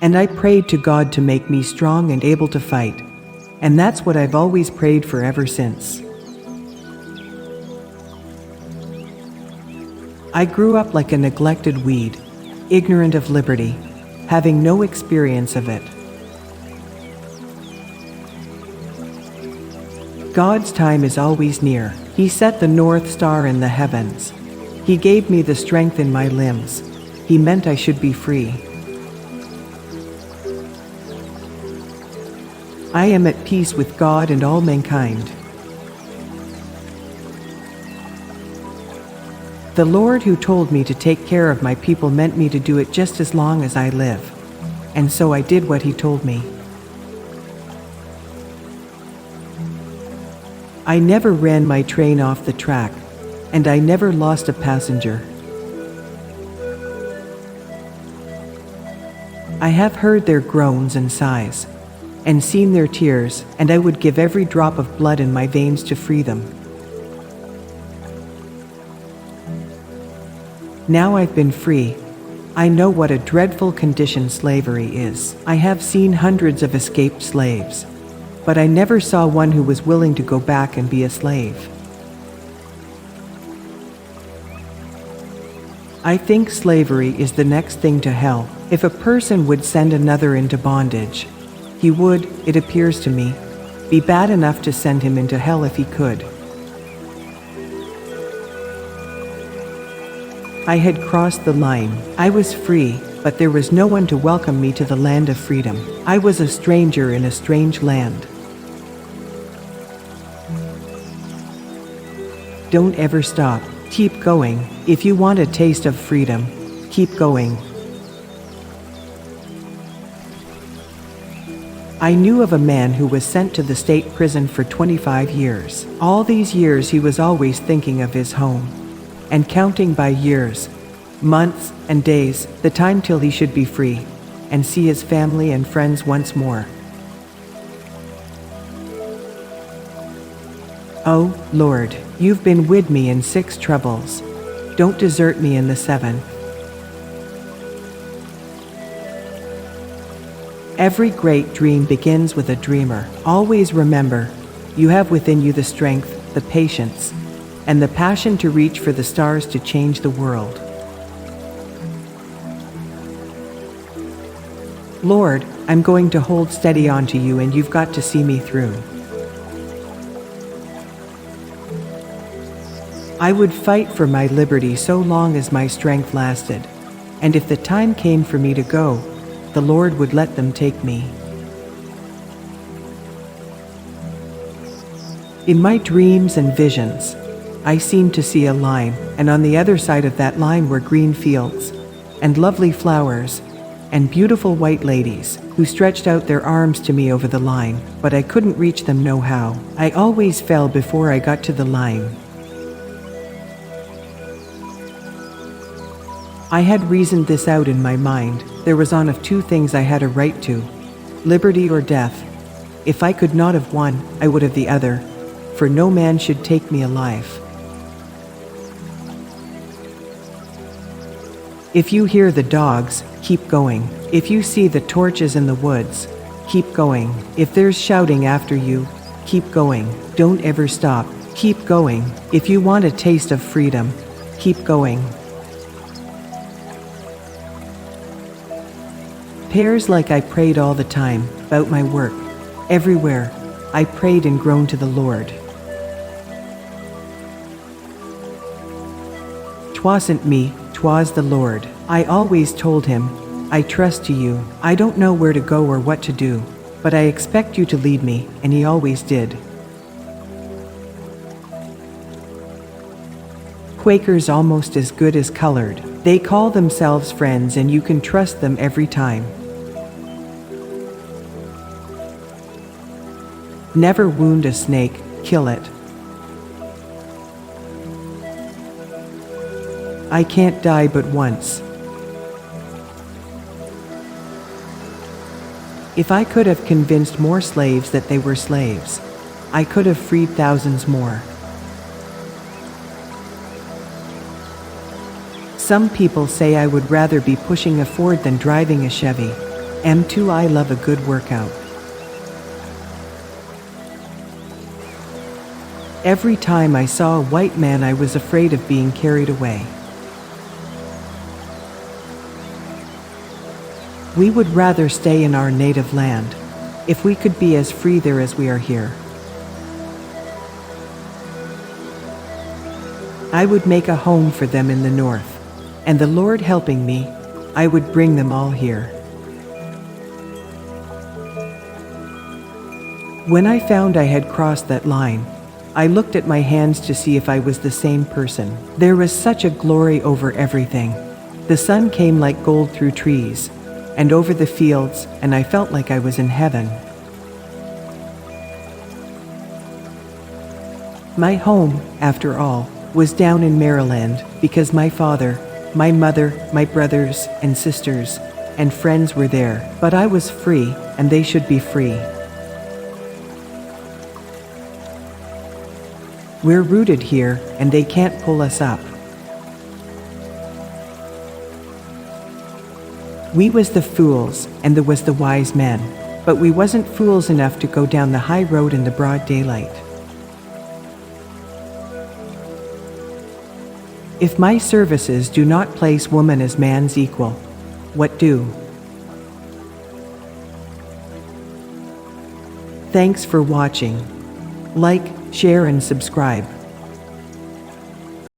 And I prayed to God to make me strong and able to fight. And that's what I've always prayed for ever since. I grew up like a neglected weed, ignorant of liberty, having no experience of it. God's time is always near. He set the North Star in the heavens. He gave me the strength in my limbs. He meant I should be free. I am at peace with God and all mankind. The Lord who told me to take care of my people meant me to do it just as long as I live. And so I did what He told me. I never ran my train off the track, and I never lost a passenger. I have heard their groans and sighs, and seen their tears, and I would give every drop of blood in my veins to free them. Now I've been free. I know what a dreadful condition slavery is. I have seen hundreds of escaped slaves, but I never saw one who was willing to go back and be a slave. I think slavery is the next thing to hell. If a person would send another into bondage, he would, it appears to me, be bad enough to send him into hell if he could. I had crossed the line. I was free, but there was no one to welcome me to the land of freedom. I was a stranger in a strange land. Don't ever stop. Keep going. If you want a taste of freedom, keep going. I knew of a man who was sent to the state prison for 25 years. All these years he was always thinking of his home, and counting by years, months, and days, the time till he should be free, and see his family and friends once more. Oh, Lord, you've been with me in 6 troubles. Don't desert me in the 7th. Every great dream begins with a dreamer. Always remember, you have within you the strength, the patience, and the passion to reach for the stars to change the world. Lord, I'm going to hold steady onto you, and you've got to see me through. I would fight for my liberty so long as my strength lasted, and if the time came for me to go, the Lord would let them take me. In my dreams and visions, I seemed to see a line, and on the other side of that line were green fields, and lovely flowers, and beautiful white ladies, who stretched out their arms to me over the line, but I couldn't reach them no how. I always fell before I got to the line. I had reasoned this out in my mind. There was one of 2 things I had a right to: liberty or death. If I could not have one, I would have the other, for no man should take me alive. If you hear the dogs, keep going. If you see the torches in the woods, keep going. If there's shouting after you, keep going. Don't ever stop. Keep going. If you want a taste of freedom, keep going. Prayers like I prayed all the time, about my work. Everywhere, I prayed and groaned to the Lord. 'Twasn't me, 'twas the Lord. I always told him, I trust to you. I don't know where to go or what to do, but I expect you to lead me, and he always did. Quakers almost as good as colored. They call themselves friends, and you can trust them every time. Never wound a snake, kill it. I can't die but once. If I could have convinced more slaves that they were slaves, I could have freed thousands more. Some people say I would rather be pushing a Ford than driving a Chevy. M2 I love a good workout. Every time I saw a white man, I was afraid of being carried away. We would rather stay in our native land, if we could be as free there as we are here. I would make a home for them in the north, and the Lord helping me, I would bring them all here. When I found I had crossed that line, I looked at my hands to see if I was the same person. There was such a glory over everything. The sun came like gold through trees and over the fields, and I felt like I was in heaven. My home, after all, was down in Maryland because my father, my mother, my brothers and sisters and friends were there. But I was free, and they should be free. We're rooted here, and they can't pull us up. We was the fools, and there was the wise men, but we wasn't fools enough to go down the high road in the broad daylight. If my services do not place woman as man's equal, what do? Thanks for watching. Like, share and subscribe.